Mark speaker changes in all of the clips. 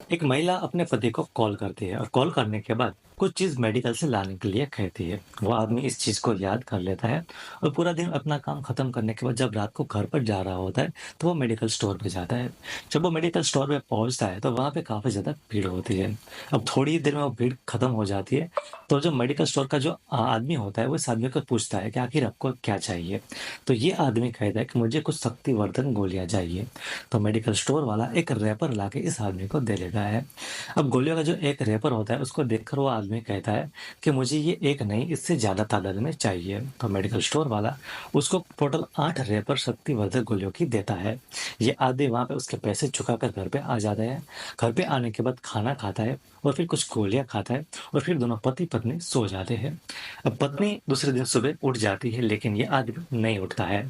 Speaker 1: एक महिला अपने पति को कॉल करती है और कॉल करने के बाद कुछ चीज मेडिकल से लाने के लिए कहती है। वो आदमी इस चीज को याद कर लेता है और पूरा दिन अपना काम खत्म करने के बाद जब रात को घर पर जा रहा होता है तो वो मेडिकल स्टोर पे जाता है। जब वो मेडिकल स्टोर पे पहुंचता है तो वहां पे काफी ज्यादा भीड़ होती है। अब थोड़ी ही देर में वो भीड़ खत्म हो जाती है। तो जो मेडिकल स्टोर का जो आदमी होता है वो इस आदमी को पूछता है कि आखिर आपको क्या चाहिए। तो ये आदमी कहता है कि मुझे कुछ शक्तिवर्धक गोलियां चाहिए। तो मेडिकल स्टोर वाला एक रैपर लाके इस आदमी को दे देता है। अब गोलियों का जो एक रैपर होता है उसको देखकर वो आदमी कहता है कि मुझे ये एक नहीं इससे ज्यादा तादाद में चाहिए। तो मेडिकल स्टोर वाला उसको टोटल 8 रैपर शक्तिवर्धक गोलियों की देता है। ये आदमी वहां पे उसके पैसे चुका कर घर पे आ जाता है। घर पे आने के बाद खाना खाता है और फिर कुछ गोलियां खाता है और फिर दोनों पति पत्नी सो जाते हैं। अब पत्नी दूसरे दिन सुबह उठ जाती है लेकिन ये आदमी नहीं उठता है।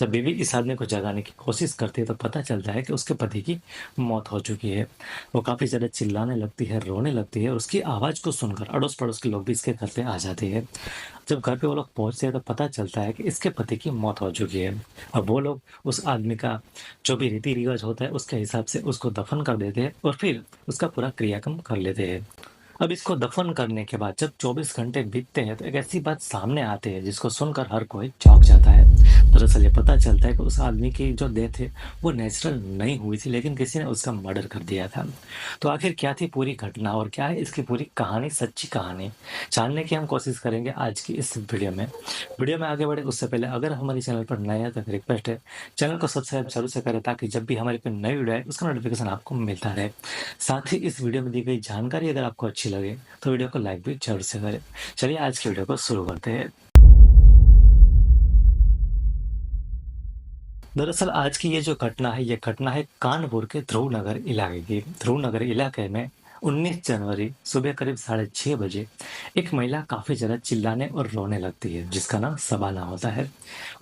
Speaker 1: जब बीवी इस आदमी को जगाने की कोशिश करती है तो पता चलता है कि उसके पति की मौत हो चुकी है। वो काफी ज्यादा चिल्लाने लगती है, रोने लगती है और उसकी आवाज को सुनकर अड़ोस पड़ोस के लोग भी इसके घर पे आ जाते हैं। जब घर पे वो लोग पहुंचते हैं तो पता चलता है कि इसके पति की मौत हो चुकी है। अब वो लोग उस आदमी का जो भी रीति रिवाज होता है उसके हिसाब से उसको दफन कर देते हैं और फिर उसका पूरा क्रियाक्रम कर लेते हैं। अब इसको दफन करने के बाद जब 24 घंटे बीतते हैं तो एक ऐसी बात सामने आती है जिसको सुनकर हर कोई चौंक जाता है। दरअसल ये पता चलता है कि उस आदमी की जो डेथ है वो नेचुरल नहीं हुई थी लेकिन किसी ने उसका मर्डर कर दिया था। तो आखिर क्या थी पूरी घटना और क्या है इसकी पूरी कहानी, सच्ची कहानी जानने की हम कोशिश करेंगे आज की इस वीडियो में आगे बढ़े उससे पहले अगर हमारे चैनल पर नया है तो रिक्वेस्ट है चैनल को सब्सक्राइब जरूर से करें ताकि जब भी हमारी कोई नई वीडियो आए उसका नोटिफिकेशन आपको मिलता रहे। साथ ही इस वीडियो में दी गई जानकारी अगर आपको अच्छी लगे तो वीडियो को लाइक भी जरूर से करें। चलिए आज की वीडियो को शुरू करते हैं। दरअसल आज की ये जो घटना है ये घटना है कानपुर के ध्रुव नगर इलाके की। ध्रुव नगर इलाके में 19 जनवरी सुबह करीब 6:30 बजे एक महिला काफी ज्यादा चिल्लाने और रोने लगती है जिसका नाम सबाना होता है।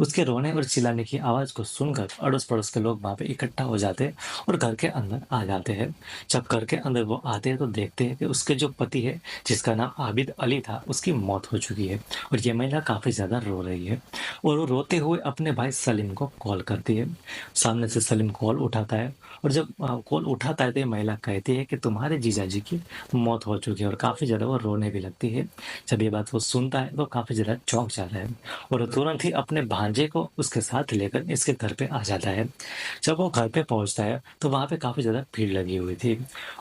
Speaker 1: उसके रोने और चिल्लाने की आवाज को सुनकर अड़ोस पड़ोस के लोग वहां पे इकट्ठा हो जाते हैं और घर के अंदर आ जाते हैं। जब घर के अंदर वो आते हैं तो देखते हैं कि उसके जो पति है जिसका नाम आबिद अली था उसकी मौत हो चुकी है और ये महिला काफी ज्यादा रो रही है और वो रोते हुए अपने भाई सलीम को कॉल करती है। सामने से सलीम कॉल उठाता है और जब कॉल उठाता है तो ये महिला कहती है कि तुम्हारे जीजा जी की मौत हो चुकी है और काफी ज्यादा वो रोने भी लगती है। जब ये बात वो सुनता है तो काफी ज्यादा चौंक जाता है और वो तुरंत ही अपने भांजे को उसके साथ लेकर इसके घर पे आ जाता है। जब वो घर पे पहुंचता है तो वहां पे काफी ज्यादा भीड़ लगी हुई थी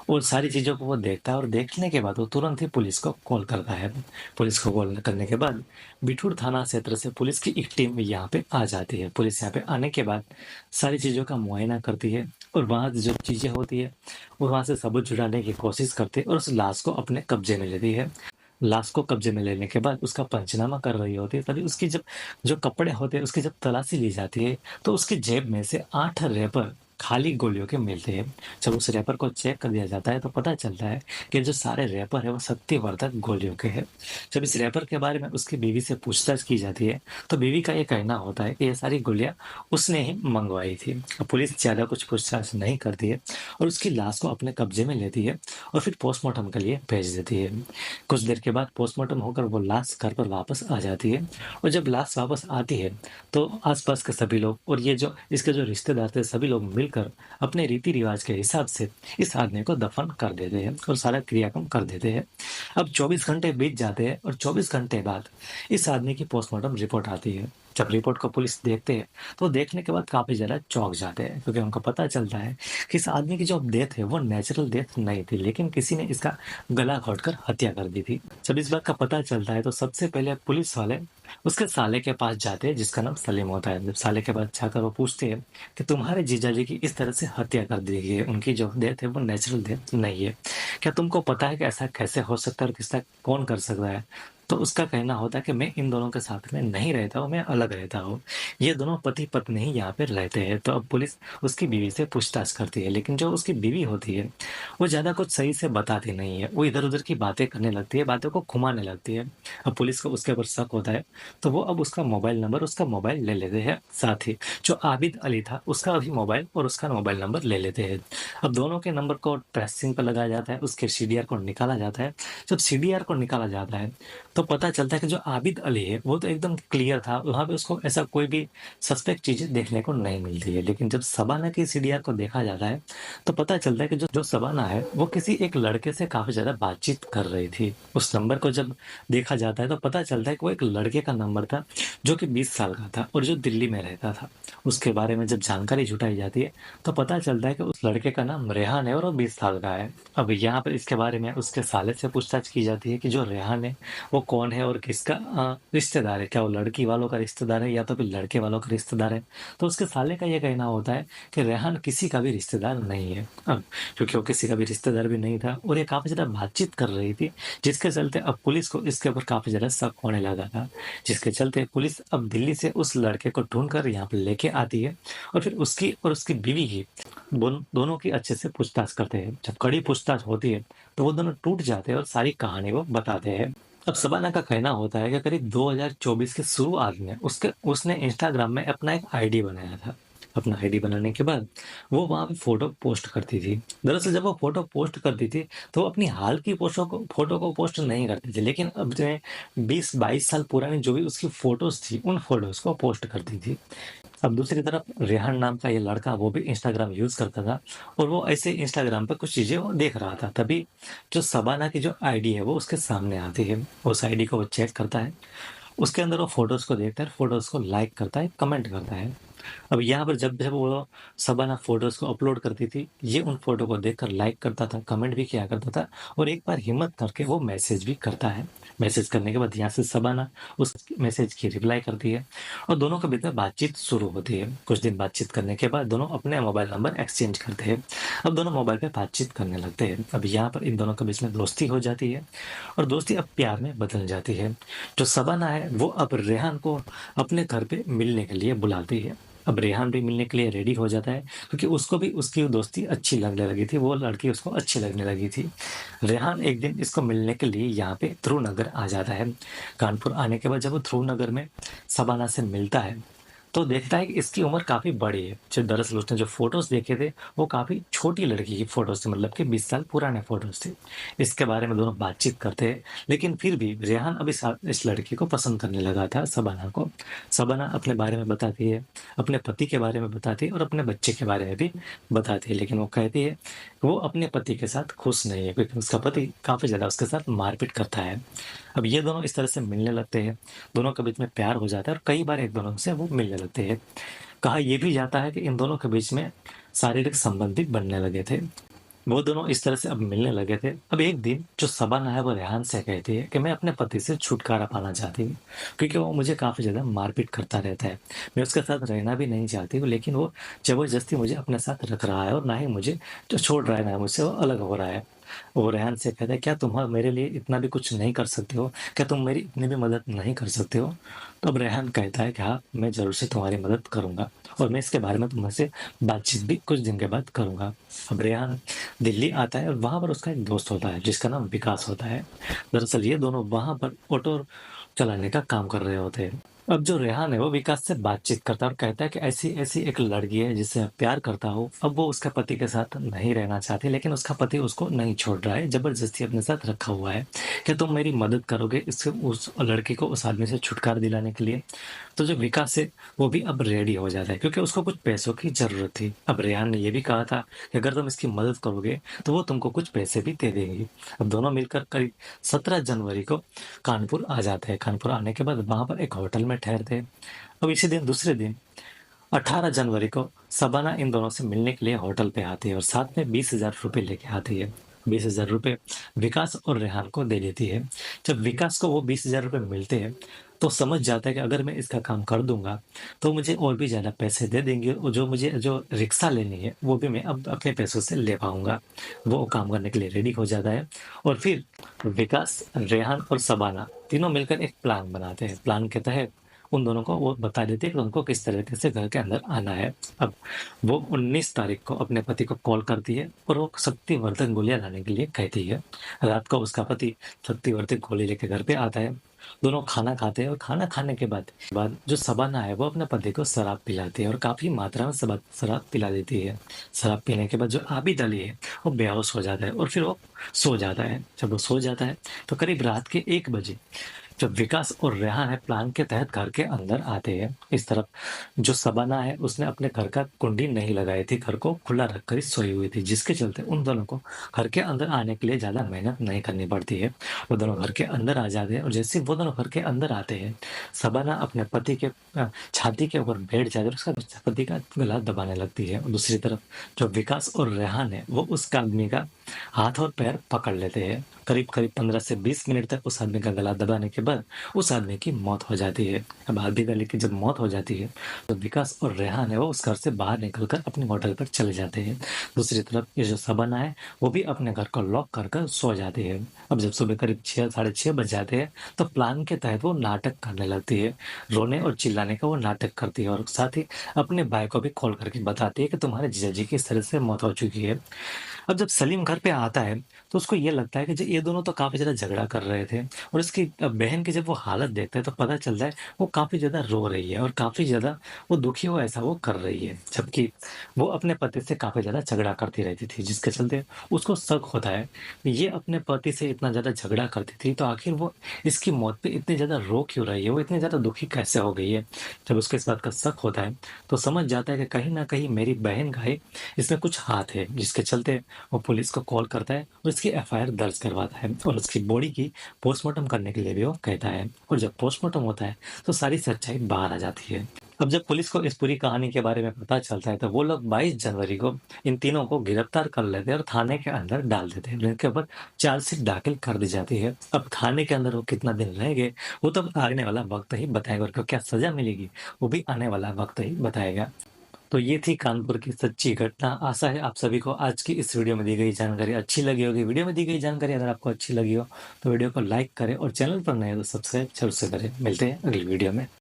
Speaker 1: और सारी चीजों को वो देखता है और देखने के बाद वो तुरंत ही पुलिस को कॉल करता है। पुलिस को कॉल करने के बाद बिठूर थाना क्षेत्र से पुलिस की एक टीम यहाँ पे आ जाती है। पुलिस यहाँ पे आने के बाद सारी चीजों का मुआयना करती है और वहां जो चीजें होती है वो वहां से सबूत जुटाने की कोशिश करती है और उस लाश को अपने कब्जे में लेती है। लाश को कब्जे में लेने के बाद उसका पंचनामा कर रही होती है तभी उसकी जब जो कपड़े होते हैं उसकी जब तलाशी ली जाती है तो उसकी जेब में से 8 रैपर खाली गोलियों के मिलते हैं। जब उस रैपर को चेक कर दिया जाता है तो पता चलता है कि जो सारे रैपर है वो शक्तिवर्धक गोलियों के हैं। जब इस रैपर के बारे में उसकी बीवी से पूछताछ की जाती है तो बीवी का ये कहना होता है कि ये सारी गोलियां उसने ही मंगवाई थी। अब पुलिस ज्यादा कुछ पूछताछ नहीं करती है और उसकी लाश को अपने कब्जे में लेती है और फिर पोस्टमार्टम के लिए भेज देती है। कुछ देर के बाद पोस्टमार्टम होकर वो लाश घर पर वापस आ जाती है और जब लाश वापस आती है तो आसपास के सभी लोग और ये जो इसके जो रिश्तेदार थे सभी लोग मिलकर अपने रीति रिवाज के हिसाब से इस आदमी को दफन कर देते हैं और सारा क्रियाक्रम कर देते हैं। अब 24 घंटे बीत जाते हैं और 24 घंटे बाद इस आदमी की पोस्टमार्टम रिपोर्ट आती है। जब रिपोर्ट को पुलिस देखते हैं तो देखने के बाद काफी ज्यादा चौंक जाते हैं क्योंकि उनको पता चलता है कि इस आदमी की जो डेथ है वो नेचुरल डेथ नहीं थी लेकिन किसी ने इसका गला घोटकर हत्या कर दी थी। जब इस बात का पता चलता है तो सबसे पहले पुलिस वाले उसके साले के पास जाते हैं जिसका नाम सलीम होता है। जब साले के पास जाकर वो पूछते हैं कि तुम्हारे जीजा जी की इस तरह से हत्या कर दी गई है, उनकी जो डेथ है वो नेचुरल डेथ नहीं है, क्या तुमको पता है कि ऐसा कैसे हो सकता है और किसका कौन कर सकता है। तो उसका कहना होता है कि मैं इन दोनों के साथ में नहीं रहता हूँ, मैं अलग रहता हूँ। ये दोनों पति पत्नी ही यहाँ पे रहते हैं। तो अब पुलिस उसकी बीवी से पूछताछ करती है लेकिन जो उसकी बीवी होती है वो ज्यादा कुछ सही से बताती नहीं है। वो इधर उधर की बातें करने लगती है, बातों को घुमाने लगती है। अब पुलिस को उसके ऊपर शक होता है तो वो अब उसका मोबाइल नंबर, उसका मोबाइल ले लेते हैं। साथ ही जो आबिद अली था उसका भी मोबाइल और उसका मोबाइल नंबर ले लेते हैं। अब दोनों के नंबर को ट्रेसिंग पर लगाया जाता है, उसके सीडीआर को निकाला जाता है। जब सीडीआर को निकाला जाता है तो पता चलता है कि जो आबिद अली है, वो तो एकदम क्लियर था, वहाँ पे उसको ऐसा कोई भी सस्पेक्ट चीज़ें देखने को नहीं मिलती है। लेकिन जब शबाना की सीडीआर को देखा जाता है, तो पता चलता है कि जो जो शबाना है, वो किसी एक लड़के से काफ़ी ज़्यादा बातचीत कर रही थी। उस नंबर को जब देखा जाता है, तो पता चलता है कि वो एक लड़के का नंबर था, जो कि 20 साल का था और जो दिल्ली में रहता था। उसके बारे में जब जानकारी जुटाई जाती है, तो पता चलता है कि उस लड़के का नाम रेहान है और वो 20 साल का है। अब यहाँ पर इसके बारे में उसके साले से पूछताछ की जाती है कि जो रेहान है, वो कौन है और किसका रिश्तेदार है? क्या वो लड़की वालों का रिश्तेदार है या तो फिर लड़के वालों का रिश्तेदार है? तो उसके साले का ये कहना होता है कि रेहान किसी का भी रिश्तेदार नहीं है। अब क्योंकि वो किसी का भी रिश्तेदार भी नहीं था और ये काफ़ी ज़्यादा बातचीत कर रही थी, जिसके चलते अब पुलिस को इसके ऊपर काफ़ी ज़्यादा शक होने लगा था। जिसके चलते पुलिस अब दिल्ली से उस लड़के को ढूँढ कर यहाँ पे लेके आती है और फिर उसकी और उसकी बीवी की दोनों की अच्छे से पूछताछ करते हैं। जब कड़ी पूछताछ होती है, तो वो दोनों टूट जाते हैं और सारी कहानी वो बताते हैं। अब शबाना का कहना होता है कि करीब 2024 के शुरुआत में उसने इंस्टाग्राम में अपना एक आईडी बनाया था। अपना आईडी बनाने के बाद वो वहाँ पे फ़ोटो पोस्ट करती थी। दरअसल जब वो फ़ोटो पोस्ट करती थी, तो वो अपनी हाल की फ़ोटो को पोस्ट नहीं करती थी, लेकिन अब जो है 20-22 साल पुरानी जो भी उसकी फ़ोटोज़ थी, उन फ़ोटोज़ को पोस्ट करती थी। अब दूसरी तरफ रेहान नाम का ये लड़का, वो भी इंस्टाग्राम यूज़ करता था और वो ऐसे इंस्टाग्राम पे कुछ चीज़ें वो देख रहा था। तभी जो शबाना की जो आईडी है, वो उसके सामने आती है। उस आईडी को वो चेक करता है। उसके अंदर वो फ़ोटोज़ को देखता है, फ़ोटोज़ को लाइक करता है, कमेंट करता है। अब यहाँ पर जब जब वो शबाना फ़ोटोज़ को अपलोड करती थी, ये उन फ़ोटो को देखकर लाइक करता था, कमेंट भी किया करता था और एक बार हिम्मत करके वो मैसेज भी करता है। मैसेज करने के बाद यहाँ से शबाना उस मैसेज की रिप्लाई करती है और दोनों के बीच में बातचीत शुरू होती है। कुछ दिन बातचीत करने के बाद दोनों अपने मोबाइल नंबर एक्सचेंज करते हैं। अब दोनों मोबाइल पे बातचीत करने लगते हैं। अब यहाँ पर इन दोनों के बीच में दोस्ती हो जाती है और दोस्ती अब प्यार में बदल जाती है। जो शबाना है, वो अब रेहान को अपने घर पे मिलने के लिए बुलाती है। अब रेहान भी मिलने के लिए रेडी हो जाता है, क्योंकि उसको भी उसकी दोस्ती अच्छी लगने लगी थी, वो लड़की उसको अच्छी लगने लगी थी। रेहान एक दिन इसको मिलने के लिए यहाँ पे ध्रुव नगर आ जाता है। कानपुर आने के बाद जब वो ध्रुव नगर में शबाना से मिलता है, तो देखता है कि इसकी उम्र काफ़ी बड़ी है। जो दरअसल उसने जो फ़ोटोज़ देखे थे, वो काफ़ी छोटी लड़की की फ़ोटोज़ थी, मतलब कि 20 साल पुराने फ़ोटोज़ थे। इसके बारे में दोनों बातचीत करते हैं, लेकिन फिर भी रेहान अब इस लड़की को पसंद करने लगा था, शबाना को। शबाना अपने बारे में बताती है, अपने पति के बारे में बताती है और अपने बच्चे के बारे में भी बताती है, लेकिन वो कहती है कि वो अपने पति के साथ खुश नहीं है, क्योंकि उसका पति काफ़ी ज़्यादा उसके साथ मारपीट करता है। अब ये दोनों इस तरह से मिलने लगते हैं, दोनों के बीच में प्यार हो जाता है और कई बार एक दोनों से वो मिलने लगते हैं। कहा ये भी जाता है कि इन दोनों के बीच में शारीरिक संबंध भी बनने लगे थे। वो दोनों इस तरह से अब मिलने लगे थे। अब एक दिन जो शबाना है, वो रेहान से कहती है कि मैं अपने पति से छुटकारा पाना चाहती हूँ, क्योंकि वो मुझे काफ़ी ज़्यादा मारपीट करता रहता है। मैं उसके साथ रहना भी नहीं चाहती हूँ, लेकिन वो ज़बरदस्ती मुझे अपने साथ रख रहा है और ना ही मुझे जो छोड़ रहा है, ना मुझसे वो अलग हो रहा है। वो रेहान से कहता है, क्या तुम मेरे लिए इतना भी कुछ नहीं कर सकते हो? क्या तुम मेरी इतनी भी मदद नहीं कर सकते हो? तो अब रेहान कहता है कि हाँ, मैं ज़रूर से तुम्हारी मदद करूँगा और मैं इसके बारे में तुमसे बातचीत भी कुछ दिन के बाद करूँगा। अब रेहान दिल्ली आता है और वहाँ पर उसका एक दोस्त होता है, जिसका नाम विकास होता है। दरअसल ये दोनों वहाँ पर ऑटो चलाने का काम कर रहे होते हैं। अब जो रेहान है, वो विकास से बातचीत करता है और कहता है कि ऐसी-ऐसी एक लड़की है जिससे प्यार करता हो। अब वो उसके पति के साथ नहीं रहना चाहती, लेकिन उसका पति उसको नहीं छोड़ रहा है, ज़बरदस्ती अपने साथ रखा हुआ है। क्या तुम मेरी मदद करोगे उस लड़की को उस आदमी से छुटकारा दिलाने के लिए? तो जो विकास है, वो भी अब रेडी हो जाता है, क्योंकि उसको कुछ पैसों की ज़रूरत थी। अब रेहान ने ये भी कहा था कि अगर तुम इसकी मदद करोगे, तो वो तुमको कुछ पैसे भी दे देंगी। अब दोनों मिलकर करीब 17 जनवरी को कानपुर आ जाते हैं। कानपुर आने के बाद वहाँ पर एक होटल में ठहरते हैं। अब इसी दिन दूसरे दिन 18 जनवरी को शबाना इन दोनों से मिलने के लिए होटल पे आती है और साथ में 20,000 रुपए लेके आती है। 20,000 रुपए विकास और रेहान को दे देती है। जब विकास को वो 20,000 रुपए मिलते हैं, तो समझ जाता है कि अगर मैं इसका काम कर दूँगा, तो मुझे और भी ज़्यादा पैसे दे देंगे और जो रिक्शा लेनी है, वो भी मैं अब अपने पैसों से ले पाऊँगा। वो काम करने के लिए रेडी हो जाता है और फिर विकास, रेहान और शबाना तीनों मिलकर एक प्लान बनाते हैं। प्लान के तहत उन दोनों को वो बता देती है कि उनको किस तरीके से घर के अंदर आना है। अब वो 19 तारीख को अपने पति को कॉल करती है और वो शक्तिवर्धक गोलियाँ लाने के लिए कहती है। रात को उसका पति शक्तिवर्धक गोली लेके घर पे आता है। दोनों खाना खाते हैं और खाना खाने के बाद जो शबाना है, वो अपने पति को शराब पिलाती है और काफ़ी मात्रा में शराब पिला देती है। शराब पीने के बाद जो आबिद अली है, वो बेहोश हो जाता है और फिर वो सो जाता है। जब वो सो जाता है, तो करीब रात के 1 बजे जब विकास और रेहान है प्लान के तहत घर के अंदर आते हैं, इस तरफ जो शबाना है उसने अपने घर का कुंडी नहीं लगाई थी, घर को खुला रखकर ही सोई हुई थी, जिसके चलते उन दोनों को घर के अंदर आने के लिए ज्यादा मेहनत नहीं करनी पड़ती है। वो दोनों घर के अंदर आ जाते हैं और जैसे ही वो दोनों घर के अंदर आते हैं, शबाना अपने पति के छाती के ऊपर बैठ जाती है और उसका पति का गला दबाने लगती है। और दूसरी तरफ जो विकास और रेहान है वो उस आदमी का हाथ और पैर पकड़ लेते हैं। करीब करीब 15 से 20 मिनट तक उस आदमी का गला दबाने के बाद उस आदमी की मौत हो जाती है। अब आदमी गले की जब मौत हो जाती है तो विकास और रेहान है वो उस घर से बाहर निकलकर अपने होटल पर चले जाते हैं। दूसरी तरफ ये जो शबाना है वो भी अपने घर को लॉक कर कर सो जाती है। अब जब सुबह करीब 6 साढ़े 6 बज जाते हैं तो प्लान के तहत वो नाटक करने लगती है। रोने और चिल्लाने का वो नाटक करती है और साथ ही अपने भाई को भी कॉल करके बताती है कि तुम्हारे जीजा जी की इस तरह से मौत हो चुकी है। अब जब सलीम घर पे आता है तो उसको ये लगता है कि ये दोनों तो काफी ज्यादा झगड़ा कर रहे थे और इसकी बहन की जब वो हालत देखता है तो पता चलता है वो काफी ज्यादा रो रही है और काफी ज्यादा वो दुखी हो ऐसा वो कर रही है, जबकि वो अपने पति से काफी ज्यादा झगड़ा करती रहती थी, जिसके चलते उसको शक होता है कि ये अपने पति से इतना ज्यादा झगड़ा करती थी तो आखिर वो इसकी मौत पे इतनी ज्यादा रो क्यों रही है, वो इतनी ज्यादा दुखी कैसे हो गई है। जब उसको इस बात का शक होता है तो समझ जाता है कि कहीं ना कहीं मेरी बहन का ही इसमें कुछ हाथ है, जिसके चलते वो पुलिस को कॉल करता है और इसकी एफआईआर दर्ज करवाता है और उसकी बॉडी की पोस्टमार्टम करने के लिए भी वो कहता है। और जब पोस्टमार्टम होता है तो सारी सच्चाई बाहर आ जाती है। अब जब पुलिस को इस पूरी कहानी के बारे में पता चलता है तो वो लोग 22 जनवरी को इन तीनों को गिरफ्तार कर लेते हैं और थाने के अंदर डाल देते हैं, जिनके ऊपर चार्जशीट दाखिल कर दी जाती है। अब थाने के अंदर वो कितना दिन रहेंगे वो तो आने वाला वक्त ही बताएगा और क्या सजा मिलेगी वो भी आने वाला वक्त ही बताएगा। तो ये थी कानपुर की सच्ची घटना। आशा है आप सभी को आज की इस वीडियो में दी गई जानकारी अच्छी लगी होगी। वीडियो में दी गई जानकारी अगर आपको अच्छी लगी हो तो वीडियो को लाइक करें और चैनल पर नए हो तो सब्सक्राइब जरूर से करें। मिलते हैं अगली वीडियो में।